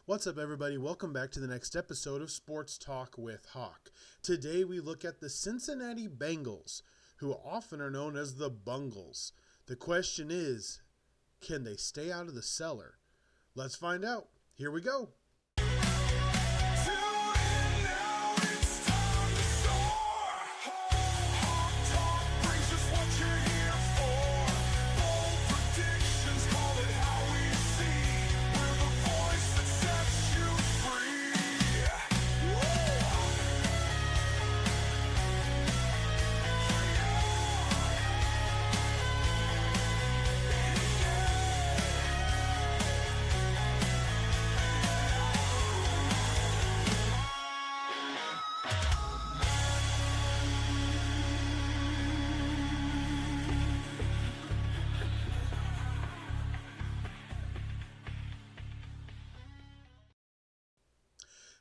What's up, everybody? Welcome back to the next episode of Sports Talk with Hawk. Today we look at the Cincinnati Bengals, who often are known as the Bungles. The question is, can they stay out of the cellar? Let's find out. Here we go.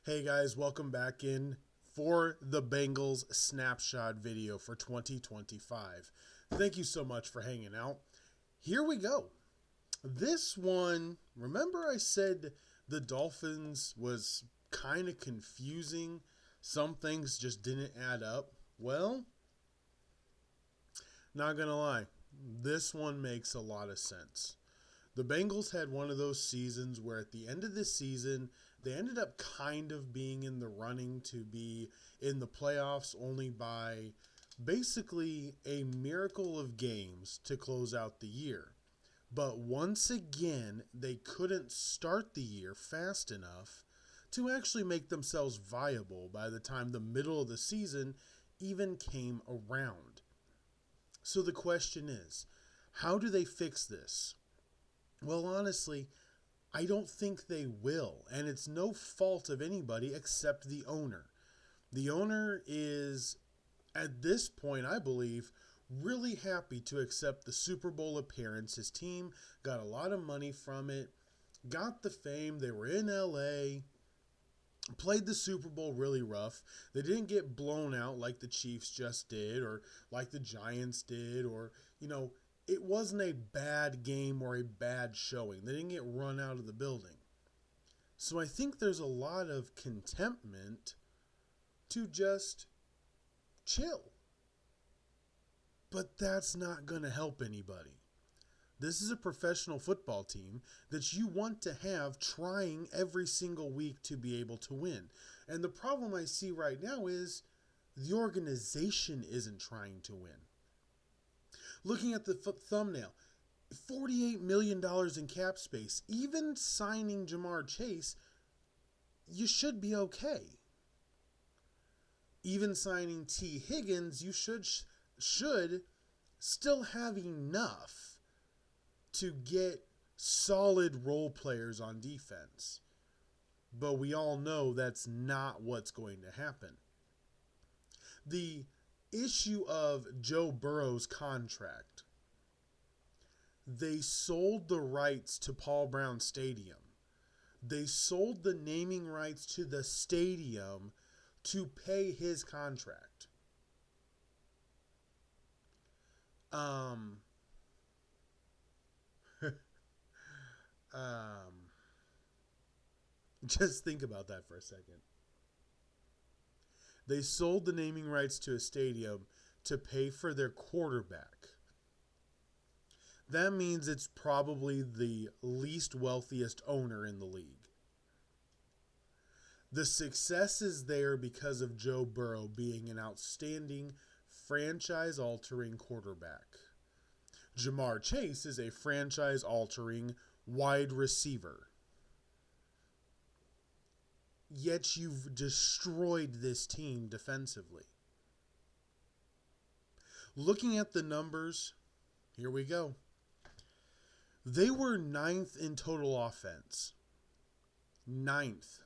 Hey guys, welcome back in for the Bengals snapshot video for 2025. Thank you so much for hanging out. Here we go. This one, remember I said the Dolphins was kind of confusing. Some things just didn't add up. Well, not gonna lie, this one makes a lot of sense. The Bengals had one of those seasons where at the end of the season, they ended up kind of being in the running to be in the playoffs only by basically a miracle of games to close out the year. But once again, they couldn't start the year fast enough to actually make themselves viable by the time the middle of the season even came around. So the question is, how do they fix this? Well, honestly, I don't think they will, and it's no fault of anybody except the owner. The owner is, at this point, I believe, really happy to accept the Super Bowl appearance. His team got a lot of money from it, got the fame. They were in LA, played the Super Bowl really rough. They didn't get blown out like the Chiefs just did, or like the Giants did, or, it wasn't a bad game or a bad showing. They didn't get run out of the building. So I think there's a lot of contentment to just chill. But that's not going to help anybody. This is a professional football team that you want to have trying every single week to be able to win. And the problem I see right now is the organization isn't trying to win. Looking at the thumbnail, $48 million in cap space. Even signing Jamar Chase, you should be okay. Even signing T. Higgins, you should still have enough to get solid role players on defense. But we all know that's not what's going to happen. The issue of Joe Burrow's contract. They sold the rights to Paul Brown Stadium. They sold the naming rights to the stadium to pay his contract. Just think about that for a second. They sold the naming rights to a stadium to pay for their quarterback. That means it's probably the least wealthiest owner in the league. The success is there because of Joe Burrow being an outstanding, franchise-altering quarterback. Jamar Chase is a franchise-altering wide receiver. Yet you've destroyed this team defensively. Looking at the numbers, here we go. They were 9th in total offense. 9th.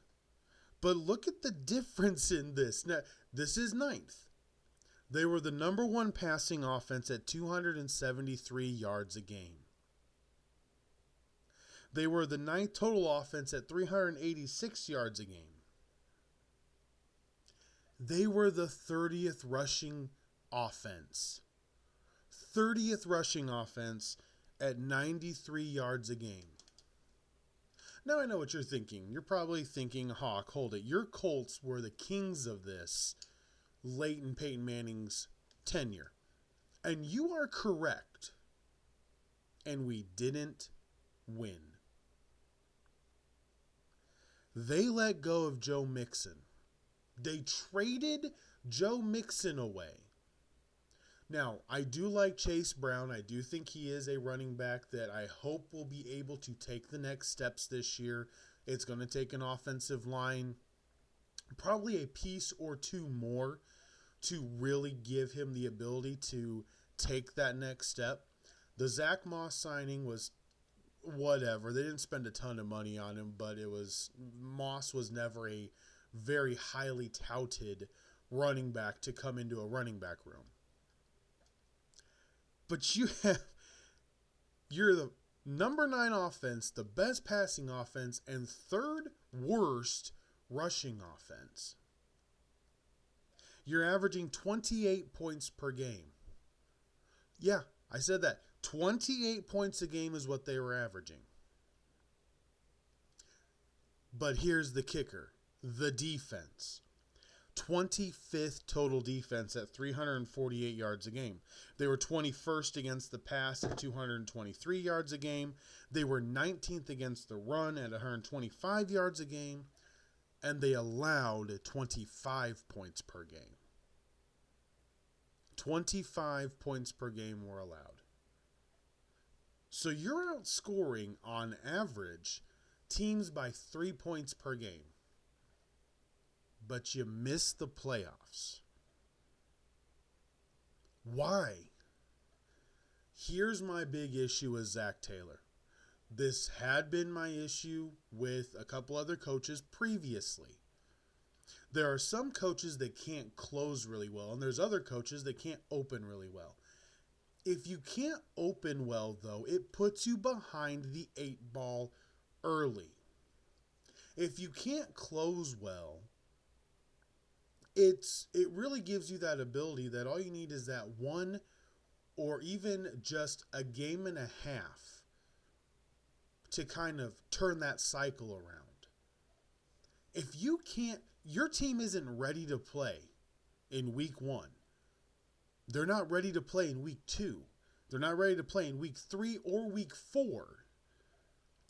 But look at the difference in this. Now, this is 9th. They were the number 1 passing offense at 273 yards a game. They were the 9th total offense at 386 yards a game. They were the 30th rushing offense. 30th rushing offense at 93 yards a game. Now I know what you're thinking. You're probably thinking, Hawk, hold it. Your Colts were the kings of this late in Peyton Manning's tenure. And you are correct. And we didn't win. They let go of Joe Mixon. They traded Joe Mixon away. Now, I do like Chase Brown. I do think he is a running back that I hope will be able to take the next steps this year. It's going to take an offensive line, probably a piece or two more to really give him the ability to take that next step. The Zach Moss signing was whatever. They didn't spend a ton of money on him, but Moss was never a very highly touted running back to come into a running back room. But you're the number 9 offense, the best passing offense, and third worst rushing offense. You're averaging 28 points per game. Yeah, I said that. 28 points a game is what they were averaging. But here's the kicker. The defense. 25th total defense at 348 yards a game. They were 21st against the pass at 223 yards a game. They were 19th against the run at 125 yards a game. And they allowed 25 points per game. 25 points per game were allowed. So you're outscoring, on average, teams by 3 points per game. But you miss the playoffs. Why? Here's my big issue with Zach Taylor. This had been my issue with a couple other coaches previously. There are some coaches that can't close really well, and there's other coaches that can't open really well. If you can't open well, though, it puts you behind the 8 ball early. If you can't close well, it really gives you that ability that all you need is that one or even just a game and a half to kind of turn that cycle around. If you can't, your team isn't ready to play in week 1. They're not ready to play in week 2. They're not ready to play in week 3 or week 4.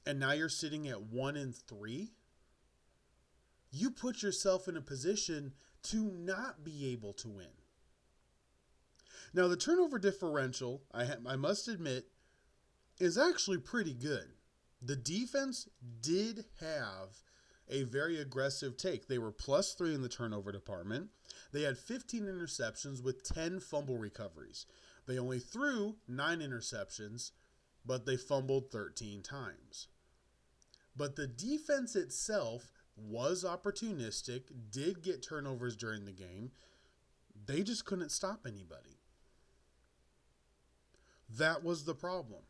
And now you're sitting at 1-3. You put yourself in a position to not be able to win. Now, the turnover differential, I must admit, is actually pretty good. The defense did have a very aggressive take. They were +3 in the turnover department. They had 15 interceptions with 10 fumble recoveries. They only threw 9 interceptions, but they fumbled 13 times. But the defense itself was opportunistic, did get turnovers during the game. They just couldn't stop anybody. That was the problem.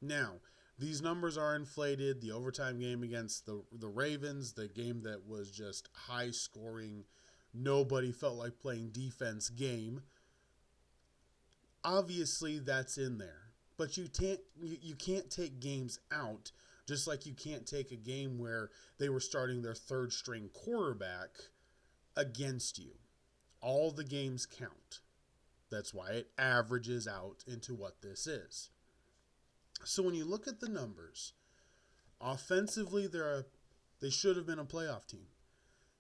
Now, these numbers are inflated. The overtime game against the Ravens, the game that was just high scoring, nobody felt like playing defense game. Obviously, that's in there. But you can't take games out, just like you can't take a game where they were starting their third string quarterback against you. All the games count. That's why it averages out into what this is. So when you look at the numbers, offensively they should have been a playoff team.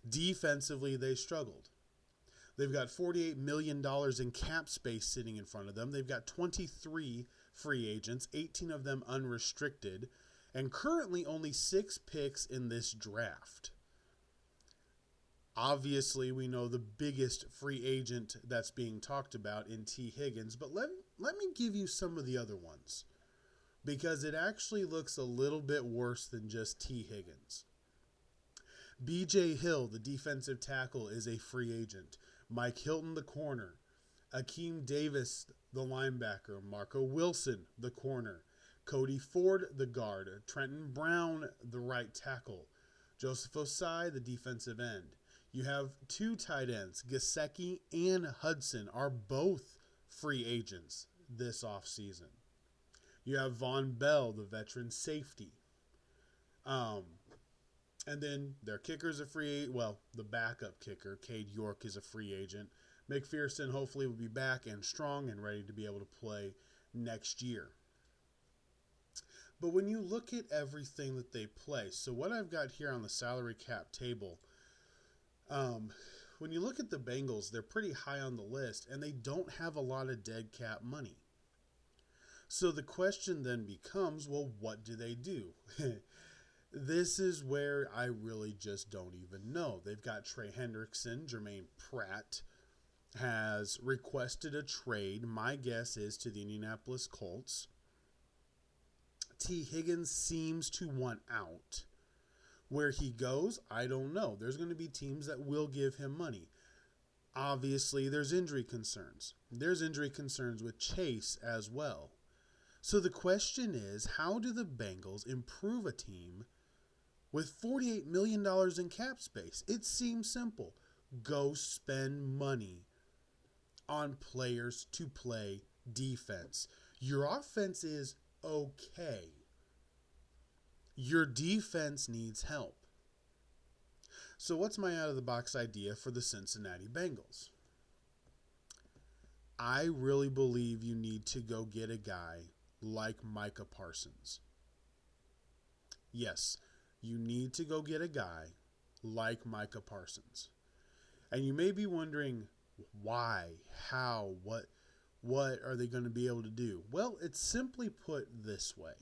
Defensively, they struggled. They've got $48 million in cap space sitting in front of them. They've got 23 free agents, 18 of them unrestricted, and currently only 6 picks in this draft. Obviously, we know the biggest free agent that's being talked about in T. Higgins, but let me give you some of the other ones, because it actually looks a little bit worse than just T. Higgins. B.J. Hill, the defensive tackle, is a free agent. Mike Hilton, the corner. Akeem Davis, the linebacker. Marco Wilson, the corner. Cody Ford, the guard. Trenton Brown, the right tackle. Joseph Osai, the defensive end. You have 2 tight ends. Gesicki and Hudson are both free agents this offseason. You have Von Bell, the veteran safety. And then their kicker's a free agent. Well, the backup kicker, Cade York, is a free agent. McPherson hopefully will be back and strong and ready to be able to play next year. But when you look at everything that they play, so what I've got here on the salary cap table, when you look at the Bengals, they're pretty high on the list, and they don't have a lot of dead cap money. So the question then becomes, well, what do they do? This is where I really just don't even know. They've got Trey Hendrickson. Jermaine Pratt has requested a trade. My guess is to the Indianapolis Colts. T. Higgins seems to want out. Where he goes, I don't know. There's going to be teams that will give him money. Obviously, there's injury concerns. There's injury concerns with Chase as well. So the question is, how do the Bengals improve a team with $48 million in cap space? It seems simple. Go spend money on players to play defense. Your offense is okay. Your defense needs help. So what's my out-of-the-box idea for the Cincinnati Bengals? I really believe you need to go get a guy like Micah Parsons. Yes, you need to go get a guy like Micah Parsons. And you may be wondering, why, how, what are they going to be able to do? Well, it's simply put this way.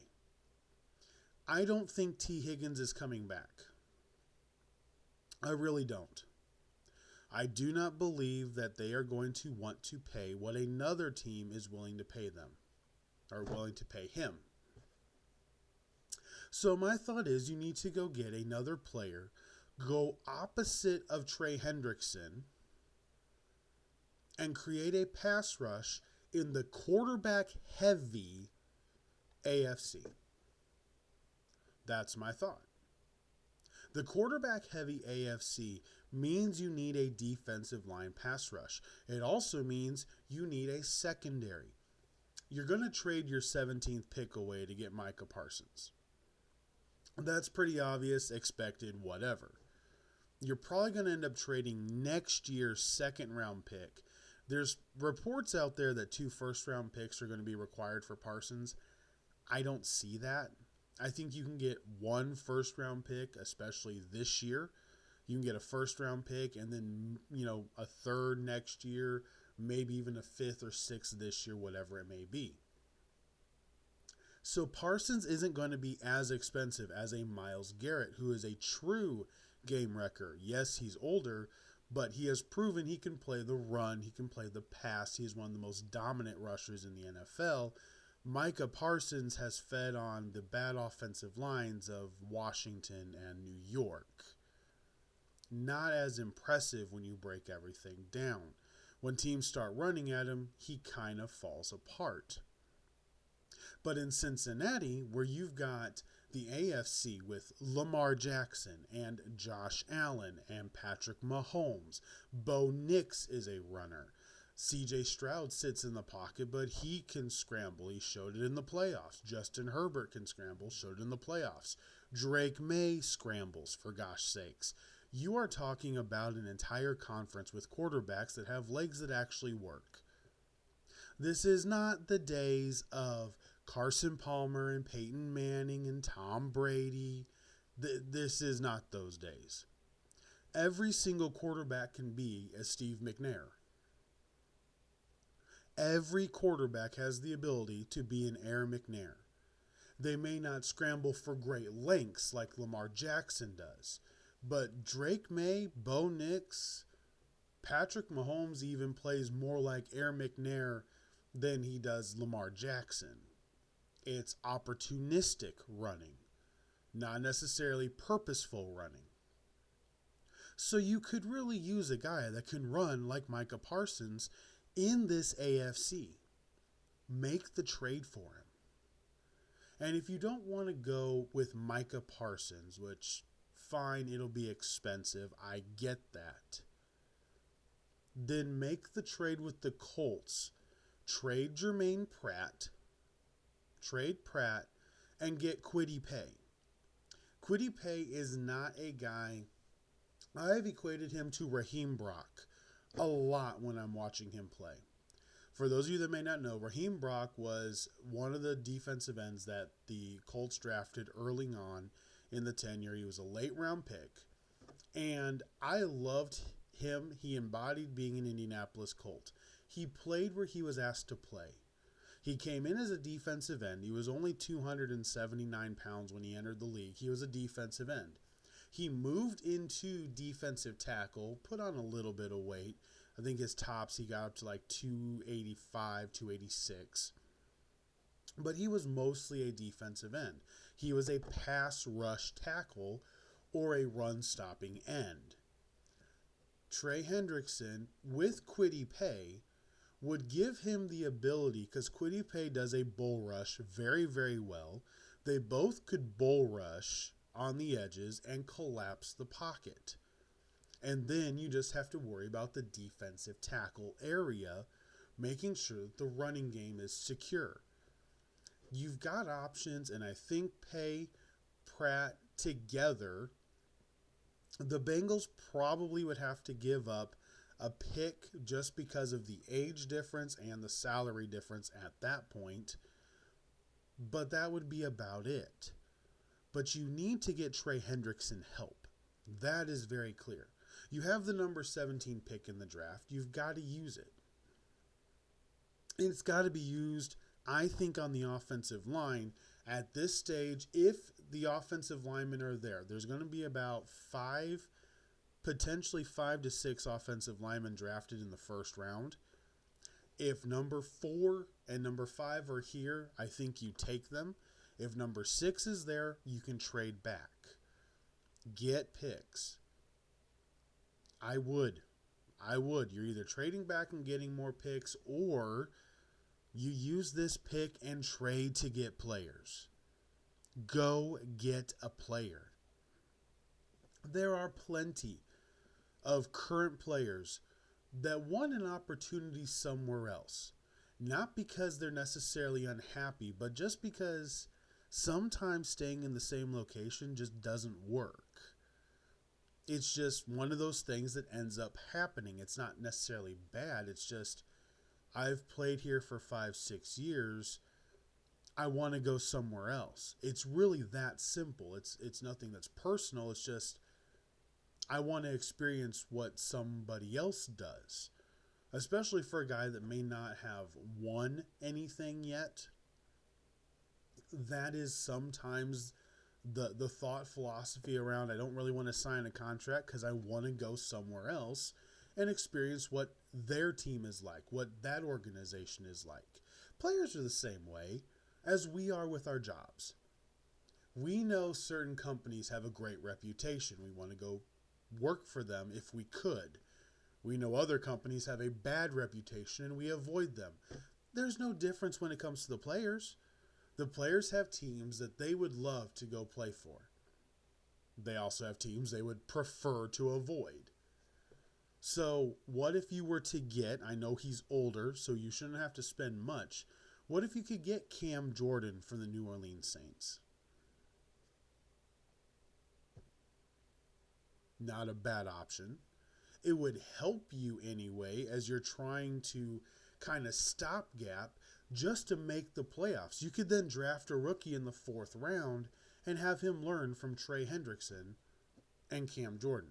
I don't think T. Higgins is coming back. I really don't. I do not believe that they are going to want to pay what another team is willing to pay them, or willing to pay him. So my thought is you need to go get another player, go opposite of Trey Hendrickson, and create a pass rush in the quarterback-heavy AFC. That's my thought. The quarterback-heavy AFC means you need a defensive line pass rush. It also means you need a secondary. You're going to trade your 17th pick away to get Micah Parsons. That's pretty obvious, expected, whatever. You're probably going to end up trading next year's second-round pick. There's reports out there that 2 first-round picks are going to be required for Parsons. I don't see that. I think you can get 1 first-round pick, especially this year. You can get a first-round pick and then, a third next year, maybe even a 5th or 6th this year, whatever it may be. So Parsons isn't going to be as expensive as a Myles Garrett, who is a true game wrecker. Yes, he's older, but he has proven he can play the run, he can play the pass. He's one of the most dominant rushers in the NFL. Micah Parsons has fed on the bad offensive lines of Washington and New York. Not as impressive when you break everything down. When teams start running at him, he kind of falls apart. But in Cincinnati, where you've got the AFC with Lamar Jackson and Josh Allen and Patrick Mahomes, Bo Nix is a runner. C.J. Stroud sits in the pocket, but he can scramble. He showed it in the playoffs. Justin Herbert can scramble, showed it in the playoffs. Drake May scrambles, for gosh sakes. You are talking about an entire conference with quarterbacks that have legs that actually work. This is not the days of Carson Palmer and Peyton Manning and Tom Brady. This is not those days. Every single quarterback can be a Steve McNair. Every quarterback has the ability to be an Air McNair. They may not scramble for great lengths like Lamar Jackson does, but Drake May, Bo Nix, Patrick Mahomes even plays more like Air McNair than he does Lamar Jackson. It's opportunistic running, not necessarily purposeful running. So you could really use a guy that can run like Micah Parsons in this AFC. Make the trade for him. And if you don't want to go with Micah Parsons, which, fine, it'll be expensive, I get that, then make the trade with the Colts. Trade Jermaine Pratt, and get Kwity Paye. Kwity Paye is not a guy. I've equated him to Raheem Brock a lot when I'm watching him play. For those of you that may not know, Raheem Brock was one of the defensive ends that the Colts drafted early on in the tenure. He was a late round pick, and I loved him. He embodied being an Indianapolis Colt. He played where he was asked to play. He came in as a defensive end. He was only 279 pounds when he entered the league. He was a defensive end. He moved into defensive tackle, put on a little bit of weight. I think his tops, he got up to like 285, 286. But he was mostly a defensive end. He was a pass rush tackle or a run stopping end. Trey Hendrickson with Kwity Paye would give him the ability, because Kwity Paye does a bull rush very, very well. They both could bull rush on the edges and collapse the pocket. And then you just have to worry about the defensive tackle area, making sure that the running game is secure. You've got options, and I think Paye, Pratt together, the Bengals probably would have to give up a pick just because of the age difference and the salary difference at that point. But that would be about it. But you need to get Trey Hendrickson help. That is very clear. You have the number 17 pick in the draft. You've got to use it. It's got to be used, I think, on the offensive line. At this stage, if the offensive linemen are there, there's going to be about potentially 5 to 6 offensive linemen drafted in the first round. If number 4 and number 5 are here, I think you take them. If number 6 is there, you can trade back. Get picks. I would. You're either trading back and getting more picks, or you use this pick and trade to get players. Go get a player. There are plenty of current players that want an opportunity somewhere else. Not because they're necessarily unhappy, but just because sometimes staying in the same location just doesn't work. It's just one of those things that ends up happening. It's not necessarily bad. It's just, I've played here for 5-6 years. I want to go somewhere else. It's really that simple. It's nothing that's personal. It's just, I want to experience what somebody else does. Especially for a guy that may not have won anything yet. That is sometimes the thought philosophy around, I don't really want to sign a contract because I want to go somewhere else and experience what their team is like, what that organization is like. Players are the same way as we are with our jobs. We know certain companies have a great reputation. We want to go work for them if we could. We know other companies have a bad reputation and we avoid them. There's no difference when it comes to the players. The players have teams that they would love to go play for. They also have teams they would prefer to avoid. So what if you were to get, I know he's older, so you shouldn't have to spend much. What if you could get Cam Jordan from the New Orleans Saints? Not a bad option. It would help you anyway as you're trying to kind of stopgap just to make the playoffs. You could then draft a rookie in the 4th round and have him learn from Trey Hendrickson and Cam Jordan.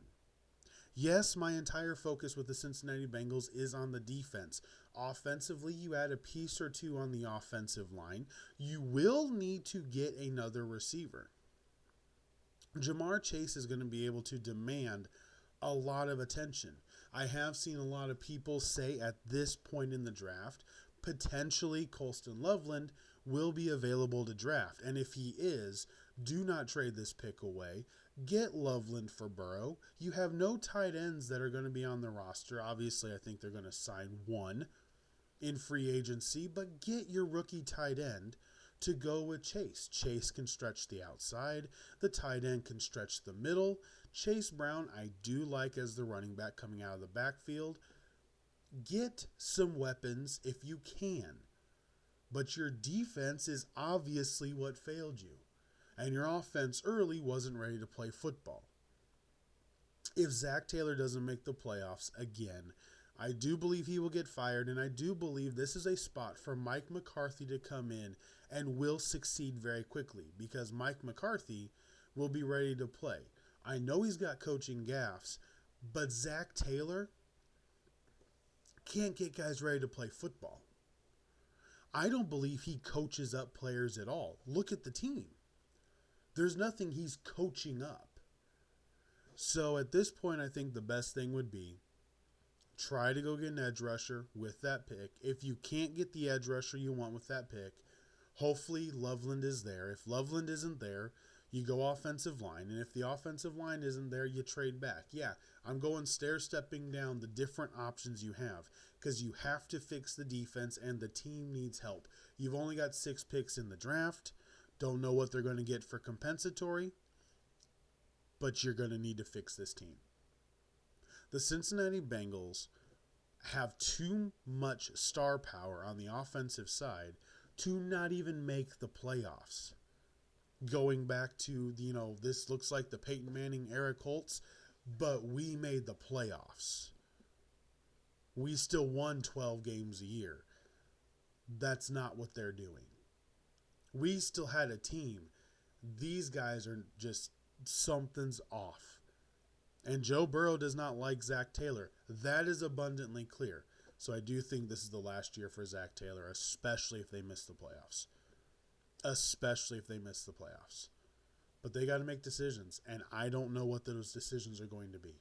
Yes, my entire focus with the Cincinnati Bengals is on the defense. Offensively, you add a piece or two on the offensive line. You will need to get another receiver. Jamar Chase is going to be able to demand a lot of attention. I have seen a lot of people say at this point in the draft, potentially Colston Loveland will be available to draft. And if he is, do not trade this pick away. Get Loveland for Burrow. You have no tight ends that are going to be on the roster. Obviously, I think they're going to sign one in free agency, but get your rookie tight end to go with Chase. Chase can stretch the outside. The tight end can stretch the middle. Chase Brown, I do like as the running back coming out of the backfield. Get some weapons if you can. But your defense is obviously what failed you. And your offense early wasn't ready to play football. If Zach Taylor doesn't make the playoffs again, I do believe he will get fired, and I do believe this is a spot for Mike McCarthy to come in and will succeed very quickly because Mike McCarthy will be ready to play. I know he's got coaching gaffes, but Zach Taylor can't get guys ready to play football. I don't believe he coaches up players at all. Look at the team. There's nothing he's coaching up. So at this point, I think the best thing would be try to go get an edge rusher with that pick. If you can't get the edge rusher you want with that pick, hopefully Loveland is there. If Loveland isn't there, you go offensive line. And if the offensive line isn't there, you trade back. Yeah, I'm going stair-stepping down the different options you have because you have to fix the defense and the team needs help. You've only got 6 picks in the draft. Don't know what they're going to get for compensatory, but you're going to need to fix this team. The Cincinnati Bengals have too much star power on the offensive side to not even make the playoffs. Going back to, this looks like the Peyton Manning era Colts, but we made the playoffs. We still won 12 games a year. That's not what they're doing. We still had a team. These guys are just, something's off. And Joe Burrow does not like Zach Taylor. That is abundantly clear. So I do think this is the last year for Zach Taylor, especially if they miss the playoffs. But they got to make decisions, and I don't know what those decisions are going to be.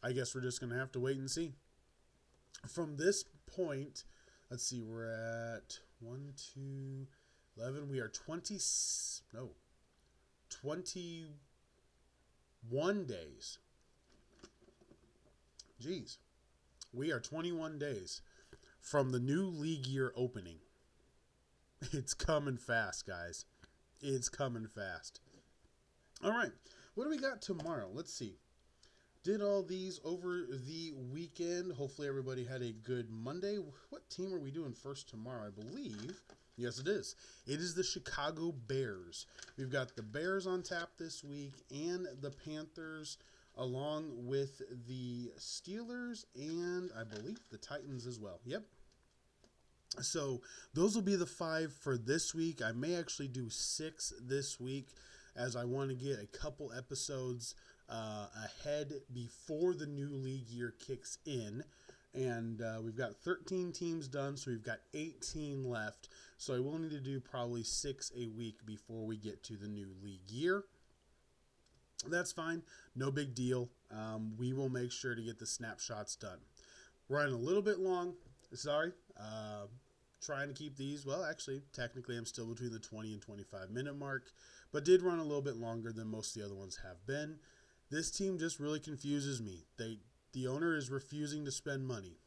I guess we're just going to have to wait and see. From this point, let's see, we're at 1, 2, 11. We are 21 days. Jeez. We are 21 days from the new league year opening. It's coming fast, guys. It's coming fast. All right. What do we got tomorrow? Let's see. Did all these over the weekend. Hopefully everybody had a good Monday. What team are we doing first tomorrow? I believe. Yes, it is. It is the Chicago Bears. We've got the Bears on tap this week and the Panthers along with the Steelers and I believe the Titans as well. Yep. So those will be the 5 for this week. I may actually do 6 this week as I want to get a couple episodes ahead before the new league year kicks in. And we've got 13 teams done, so we've got 18 left. So I will need to do probably 6 a week before we get to the new league year. That's fine. No big deal. We will make sure to get the snapshots done. Running a little bit long. Sorry. Trying to keep these. Well, actually, technically I'm still between the 20 and 25 minute mark, but did run a little bit longer than most of the other ones have been. This team just really confuses me. The owner is refusing to spend money,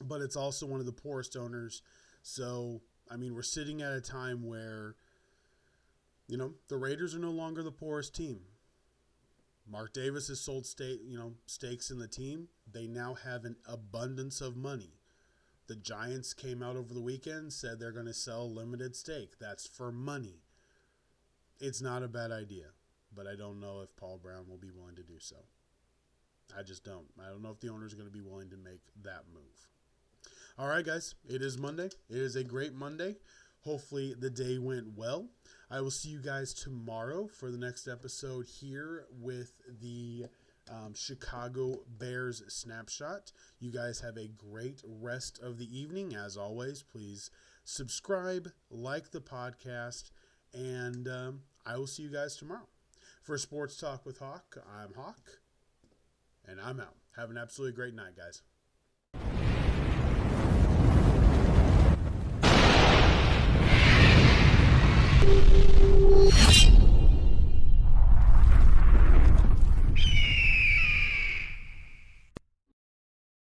but it's also one of the poorest owners. So, we're sitting at a time where, the Raiders are no longer the poorest team. Mark Davis has sold stakes in the team. They now have an abundance of money. The Giants came out over the weekend, said they're going to sell limited stake. That's for money. It's not a bad idea, but I don't know if Paul Brown will be willing to do so. I just don't. I don't know if the owner is going to be willing to make that move. All right, guys. It is Monday. It is a great Monday. Hopefully the day went well. I will see you guys tomorrow for the next episode here with the Chicago Bears Snapshot. You guys have a great rest of the evening. As always, please subscribe, like the podcast, and I will see you guys tomorrow. For Sports Talk with Hawk, I'm Hawk, and I'm out. Have an absolutely great night, guys.